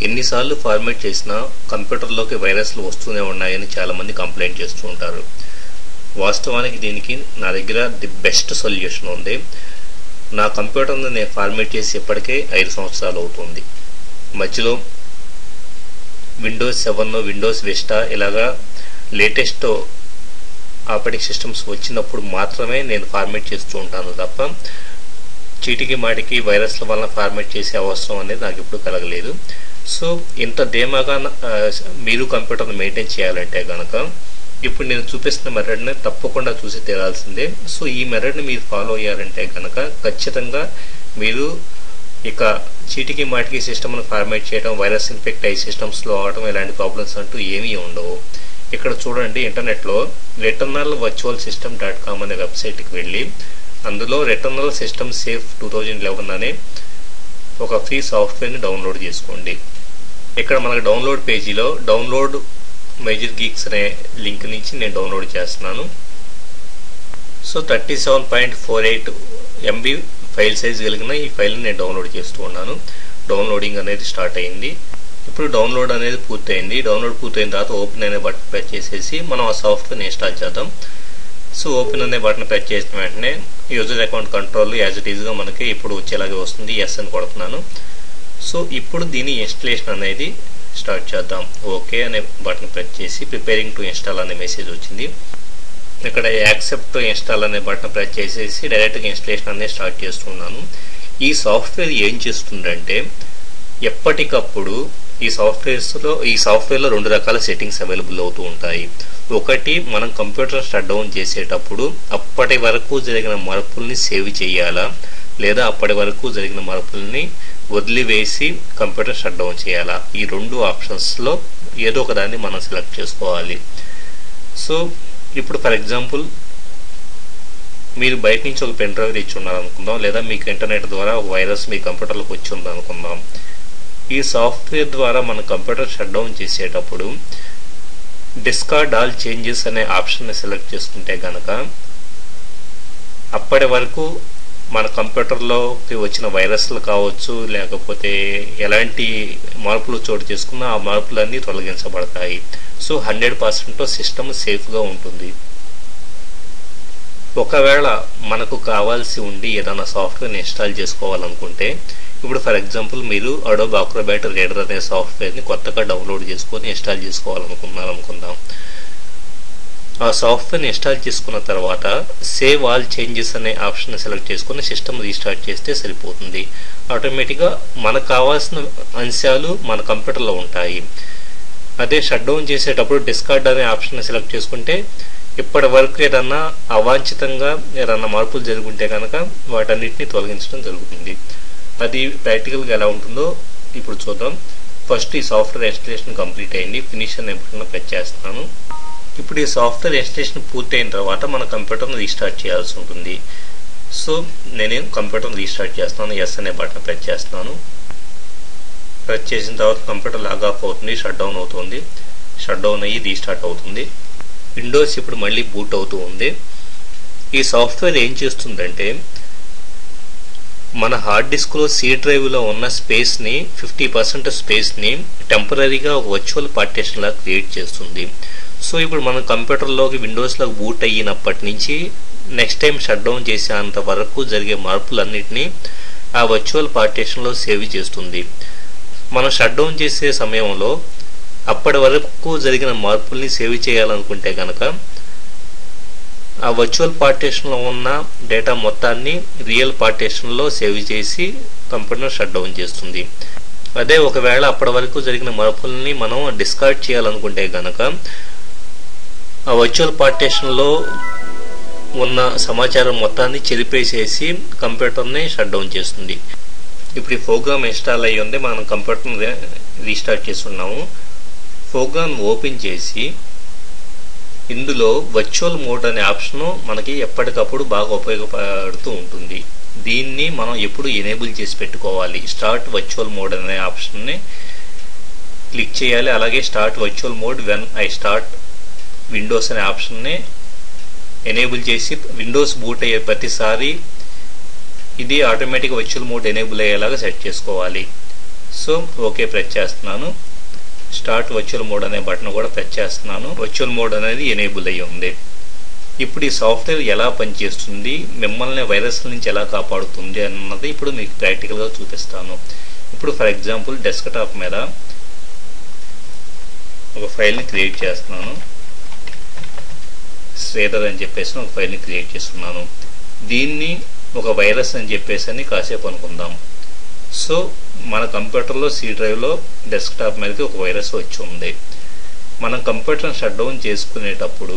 ఎన్నిసార్లు ఫార్మేట్ చేసినా కంప్యూటర్లోకి వైరస్లు వస్తూనే ఉన్నాయని చాలామంది కంప్లైంట్ చేస్తూ ఉంటారు. వాస్తవానికి దీనికి నా దగ్గర ది బెస్ట్ సొల్యూషన్ ఉంది. నా కంప్యూటర్ని నేను ఫార్మేట్ చేసి ఇప్పటికే 5 సంవత్సరాలు అవుతుంది. మధ్యలో విండోస్ 7, విండోస్ విస్టా ఇలాగా లేటెస్ట్ ఆపరేటింగ్ సిస్టమ్స్ వచ్చినప్పుడు మాత్రమే నేను ఫార్మేట్ చేస్తూ ఉంటాను తప్ప చీటికి మాటికి వైరస్ల వలన ఫార్మేట్ చేసే అవసరం అనేది నాకు ఇప్పుడు కలగలేదు. సో ఇంత ధీమాగా మీరు కంప్యూటర్ని మెయింటైన్ చేయాలంటే కనుక ఇప్పుడు నేను చూపిస్తున్న మెథడ్ని తప్పకుండా చూసి తీరాల్సిందే. సో ఈ మెథడ్ని మీరు ఫాలో అయ్యారంటే కనుక ఖచ్చితంగా మీరు ఇక చీటికి మాటికి సిస్టమ్ను ఫార్మేట్ చేయడం, వైరస్ ఇన్ఫెక్ట్ అయ్యి సిస్టమ్స్లో అవడం ఇలాంటి ప్రాబ్లమ్స్ అంటూ ఏమీ ఉండవు. ఇక్కడ చూడండి, ఇంటర్నెట్లో returnalvirtualsystem.com అనే వెబ్సైట్కి వెళ్ళి అందులో రిటర్నల్ సిస్టమ్ సేఫ్ 2011 అనే ఒక ఫ్రీ సాఫ్ట్వేర్ని డౌన్లోడ్ చేసుకోండి. ఇక్కడ మనకు డౌన్లోడ్ పేజీలో డౌన్లోడ్ మేజర్ గీక్స్ అనే లింక్ నుంచి నేను డౌన్లోడ్ చేస్తున్నాను. సో 37.48 MB ఫైల్ సైజ్ కలిగిన ఈ ఫైల్ని నేను డౌన్లోడ్ చేస్తూ ఉన్నాను. డౌన్లోడింగ్ అనేది స్టార్ట్ అయింది. ఇప్పుడు డౌన్లోడ్ అనేది పూర్తయింది. డౌన్లోడ్ పూర్తయిన తర్వాత ఓపెన్ అనే బటన్ ప్రెస్ చేసేసి మనం ఆ సాఫ్ట్వేర్ని ఇన్స్టాల్ చేద్దాం. సో ఓపెన్ అనే బటన్ ప్రెస్ చేసిన వెంటనే user account control as it ఈజ్గా మనకి ఇప్పుడు వచ్చేలాగే వస్తుంది. ఎస్ అని కొడుతున్నాను. సో ఇప్పుడు దీని ఇన్స్టలేషన్ అనేది స్టార్ట్ చేద్దాం. ఓకే అనే బటన్ ప్రెస్ చేసి ప్రిపేరింగ్ టు ఇన్స్టాల్ అనే మెసేజ్ వచ్చింది. ఇక్కడ యాక్సెప్ట్ టు ఇన్స్టాల్ అనే బటన్ ప్రెస్ చేసేసి డైరెక్ట్గా ఇన్స్టలేషన్ అనేది స్టార్ట్ చేస్తున్నాను. ఈ సాఫ్ట్వేర్ ఏం చేస్తుందంటే ఎప్పటికప్పుడు ఈ సాఫ్ట్వేర్లో 2 రకాల సెట్టింగ్స్ అవైలబుల్ అవుతూ ఉంటాయి. ఒకటి, మనం కంప్యూటర్ షట్ డౌన్ చేసేటప్పుడు అప్పటి వరకు జరిగిన మార్పుల్ని సేవ్ చేయాలా, లేదా అప్పటి వరకు జరిగిన మార్పుల్ని వదిలివేసి కంప్యూటర్ షట్ డౌన్ చేయాలా, ఈ 2 ఆప్షన్స్లో ఏదో ఒక దాన్ని మనం సెలెక్ట్ చేసుకోవాలి. సో ఇప్పుడు ఫర్ ఎగ్జాంపుల్ మీరు బయట నుంచి ఒక పెన్ డ్రైవ్ తెచ్చి ఉన్నారనుకుందాం, లేదా మీకు ఇంటర్నెట్ ద్వారా ఒక వైరస్ మీ కంప్యూటర్లోకి వచ్చి ఉందనుకుందాం. ఈ సాఫ్ట్వేర్ ద్వారా మన కంప్యూటర్ షట్ డౌన్ చేసేటప్పుడు డిస్కార్డ్ ఆల్ చేంజెస్ అనే ఆప్షన్ని సెలెక్ట్ చేసుకుంటే కనుక అప్పటి వరకు మన కంప్యూటర్లోకి వచ్చిన వైరస్లు కావచ్చు, లేకపోతే ఎలాంటి మార్పులు చోటు చేసుకున్నా ఆ మార్పులన్నీ తొలగించబడతాయి. సో 100% సిస్టమ్ సేఫ్గా ఉంటుంది. ఒకవేళ మనకు కావాల్సి ఉండి ఏదైనా సాఫ్ట్వేర్ని ఇన్స్టాల్ చేసుకోవాలనుకుంటే, ఇప్పుడు ఫర్ ఎగ్జాంపుల్ మీరు అడోబ్ అక్రోబాట్ రీడర్ అనే సాఫ్ట్వేర్ని కొత్తగా డౌన్లోడ్ చేసుకొని ఇన్స్టాల్ చేసుకోవాలనుకుందాం. ఆ సాఫ్ట్వేర్ని ఇన్స్టాల్ చేసుకున్న తర్వాత సేవ్ ఆల్ చేంజెస్ అనే ఆప్షన్ సెలెక్ట్ చేసుకుని సిస్టమ్ రీస్టార్ట్ చేస్తే సరిపోతుంది. ఆటోమేటిక్గా మనకు కావాల్సిన అంశాలు మన కంప్యూటర్లో ఉంటాయి. అదే షట్ డౌన్ చేసేటప్పుడు డిస్కార్డ్ అనే ఆప్షన్ సెలెక్ట్ చేసుకుంటే ఇప్పటి వరకు ఏదన్నా అవాంఛితంగా ఏదన్నా మార్పులు జరుగుంటే కనుక వాటన్నిటిని తొలగించడం జరుగుతుంది. అది ప్రాక్టికల్గా ఎలా ఉంటుందో ఇప్పుడు చూద్దాం. ఫస్ట్ ఈ సాఫ్ట్వేర్ ఇన్స్టలేషన్ కంప్లీట్ అయింది. ఫినిష్ అనే బటన్ ప్రెస్ చేస్తున్నాను. ఇప్పుడు ఈ సాఫ్ట్వేర్ ఇన్స్టలేషన్ పూర్తయిన తర్వాత మన కంప్యూటర్ని రీస్టార్ట్ చేయాల్సి ఉంటుంది. సో నేను కంప్యూటర్ని రీస్టార్ట్ చేస్తున్నాను. ఎస్ అనే బటన్ ప్రెస్ చేస్తున్నాను. ప్రెస్ చేసిన తర్వాత కంప్యూటర్ లాగ్ ఆఫ్ అవుతుంది, షట్ డౌన్ అవుతుంది. షట్ డౌన్ అయ్యి రీస్టార్ట్ అవుతుంది. విండోస్ ఇప్పుడు మళ్ళీ బూట్ అవుతూ ఉంది. ఈ సాఫ్ట్వేర్ ఏం చేస్తుందంటే మన హార్డ్ డిస్క్లో C డ్రైవ్లో ఉన్న స్పేస్ని 50% స్పేస్ని టెంపరీగా ఒక వర్చువల్ పార్టీషన్ లాగా క్రియేట్ చేస్తుంది. సో ఇప్పుడు మన కంప్యూటర్లోకి విండోస్లోకి బూట్ అయినప్పటి నుంచి నెక్స్ట్ టైం షట్ డౌన్ చేసేంత వరకు జరిగే మార్పులన్నింటినీ ఆ వర్చువల్ పార్టీషన్లో సేవ్ చేస్తుంది. మనం షట్ డౌన్ చేసే సమయంలో అప్పటి వరకు జరిగిన మార్పుల్ని సేవ్ చేయాలనుకుంటే కనుక ఆ వర్చువల్ పార్టీషన్లో ఉన్న డేటా మొత్తాన్ని రియల్ పార్టీషన్లో సేవ్ చేసి కంప్యూటర్ షట్ డౌన్ చేస్తుంది. అదే ఒకవేళ అప్పటి వరకు జరిగిన మార్పుల్ని మనం డిస్కార్డ్ చేయాలనుకుంటే కనుక ఆ వర్చువల్ పార్టీషన్లో ఉన్న సమాచారం మొత్తాన్ని చెరిపేసేసి కంప్యూటర్ని షట్ డౌన్ చేస్తుంది. ఇప్పుడు ఈ ప్రోగ్రామ్ ఇన్స్టాల్ అయ్యి ఉంది. మనం కంప్యూటర్ని రీస్టార్ట్ చేస్తున్నాము. ప్రోగ్రామ్ ఓపెన్ చేసి ఇందులో వర్చువల్ మోడ్ అనే ఆప్షన్ మనకి ఎప్పటికప్పుడు బాగా ఉపయోగపడుతూ ఉంటుంది. దీన్ని మనం ఎప్పుడు ఎనేబుల్ చేసి పెట్టుకోవాలి. స్టార్ట్ వర్చువల్ మోడ్ అనే ఆప్షన్ని క్లిక్ చేయాలి. అలాగే start virtual mode when I start Windows అనే ఆప్షన్ని ఎనేబుల్ చేసి విండోస్ బూట్ అయ్యే ప్రతిసారి ఇది ఆటోమేటిక్ వర్చువల్ మోడ్ ఎనేబుల్ అయ్యేలాగా సెట్ చేసుకోవాలి. సో ఓకే ప్రెస్ చేస్తున్నాను. స్టార్ట్ వర్చువల్ మోడ్ అనే బటన్ కూడా ప్రెస్ చేస్తున్నాను. వర్చువల్ మోడ్ అనేది ఎనేబుల్ అయ్యి ఉంది. ఇప్పుడు ఈ సాఫ్ట్వేర్ ఎలా పనిచేస్తుంది, మిమ్మల్ని వైరస్ల నుంచి ఎలా కాపాడుతుంది అన్నది ఇప్పుడు మీకు ప్రాక్టికల్గా చూపిస్తాను. ఇప్పుడు ఫర్ ఎగ్జాంపుల్ డెస్క్టాప్ మీద ఒక ఫైల్ని క్రియేట్ చేస్తున్నాను. శ్రీధర్ అని చెప్పేసి ఒక ఫైల్ని క్రియేట్ చేస్తున్నాను. దీన్ని ఒక వైరస్ అని చెప్పేసి కాసేపు అనుకుందాం. సో మన కంప్యూటర్లో C డ్రైవ్లో డెస్క్టాప్ మీదకి ఒక వైరస్ వచ్చి ఉంది. మనం కంప్యూటర్ని షట్ డౌన్ చేసుకునేటప్పుడు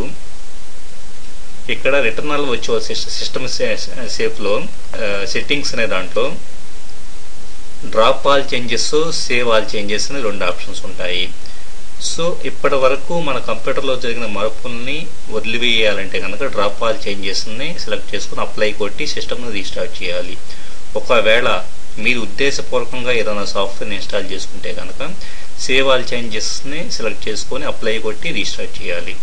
ఇక్కడ రిటర్నల్ వచ్చే సిస్టమ్ సేఫ్లో సెట్టింగ్స్ అనే దాంట్లో drop all changes, save all changes అని 2 ఆప్షన్స్ ఉంటాయి. సో ఇప్పటి వరకు మన కంప్యూటర్లో జరిగిన మార్పుల్ని వదిలివేయాలంటే కనుక డ్రాప్ ఆల్ చేంజెస్ని సెలెక్ట్ చేసుకుని అప్లై కొట్టి సిస్టమ్ని రీస్టార్ట్ చేయాలి. ఒకవేళ మీరు ఉద్దేశపూర్వకంగా ఏదైనా సాఫ్ట్వేర్ని ఇన్స్టాల్ చేసుకుంటే కనుక సేవ్ ఆల్ చేంజెస్ని సెలెక్ట్ చేసుకొని అప్లై కొట్టి రీస్టార్ట్ చేయాలి.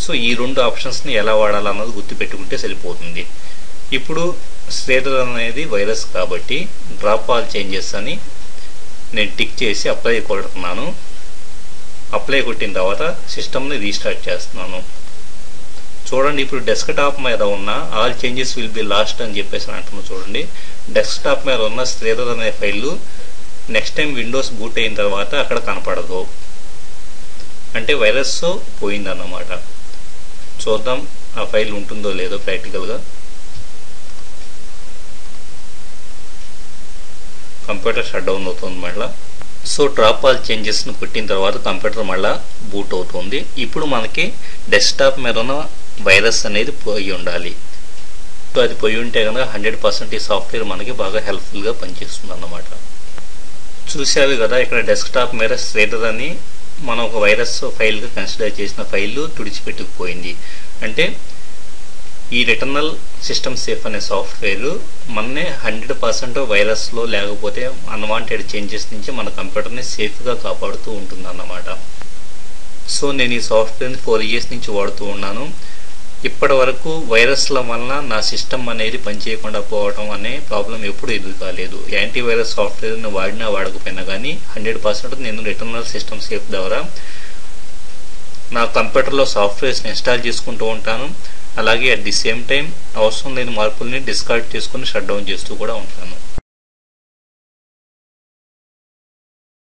సో ఈ 2 ఆప్షన్స్ని ఎలా వాడాలన్నది గుర్తుపెట్టుకుంటే సరిపోతుంది. ఇప్పుడు శ్రీధర్ అనేది వైరస్ కాబట్టి డ్రాప్ ఆల్ చేంజెస్ అని నేను టిక్ చేసి అప్లై కొడుతున్నాను. అప్లై కొట్టిన తర్వాత సిస్టమ్ని రీస్టార్ట్ చేస్తున్నాను. చూడండి, ఇప్పుడు డెస్క్టాప్ మీద ఉన్న all changes will be last అని చెప్పేసి అంటున్నాను. చూడండి, డెస్క్టాప్ మీద ఉన్న శ్రీధర్ అనే file next time Windows boot అయిన తర్వాత అక్కడ కనపడదు, అంటే వైరస్ పోయిందన్నమాట. చూద్దాం ఆ ఫైల్ ఉంటుందో లేదో ప్రాక్టికల్గా. కంప్యూటర్ షట్ డౌన్ అవుతుంది మళ్ళీ. సో డ్రాప్ ఆల్ చేంజెస్ని కొట్టిన తర్వాత కంప్యూటర్ మళ్ళీ బూట్ అవుతుంది. ఇప్పుడు మనకి డెస్క్టాప్ మీద ఉన్న వైరస్ అనేది పోయి ఉండాలి. సో అది పోయి ఉంటే కనుక 100% ఈ సాఫ్ట్వేర్ మనకి బాగా హెల్ప్ఫుల్గా పనిచేస్తుంది అన్నమాట. చూసావి కదా, ఇక్కడ డెస్క్టాప్ మీద శ్రీధర్ అని మనం ఒక వైరస్ ఫైల్గా కన్సిడర్ చేసిన ఫైల్ తుడిచిపెట్టుకుపోయింది. అంటే ఈ రిటర్నల్ సిస్టమ్ సేఫ్ అనే సాఫ్ట్వేర్ మననే 100% వైరస్లో లేకపోతే అన్వాంటెడ్ చేంజెస్ నుంచి మన కంప్యూటర్ని సేఫ్గా కాపాడుతూ ఉంటుంది అన్నమాట. సో నేను ఈ సాఫ్ట్వేర్ని 4 years నుంచి వాడుతూ ఉన్నాను. ఇప్పటి వరకు వైరస్ల వలన నా సిస్టమ్ అనేది పనిచేయకుండా పోవడం అనే ప్రాబ్లం ఎప్పుడు ఎదురు కాలేదు. యాంటీవైరస్ సాఫ్ట్వేర్ని వాడినా వాడకపోయినా కానీ 100% నేను రిటర్నల్ సిస్టమ్ సేఫ్ ద్వారా నా కంప్యూటర్లో సాఫ్ట్వేర్స్ని ఇన్స్టాల్ చేసుకుంటూ ఉంటాను. అలాగే అట్ ది సేమ్ టైం అవసరం లేని మార్పుల్ని డిస్కార్డ్ చేసుకుని షట్ డౌన్ చేస్తూ కూడా ఉంటాను.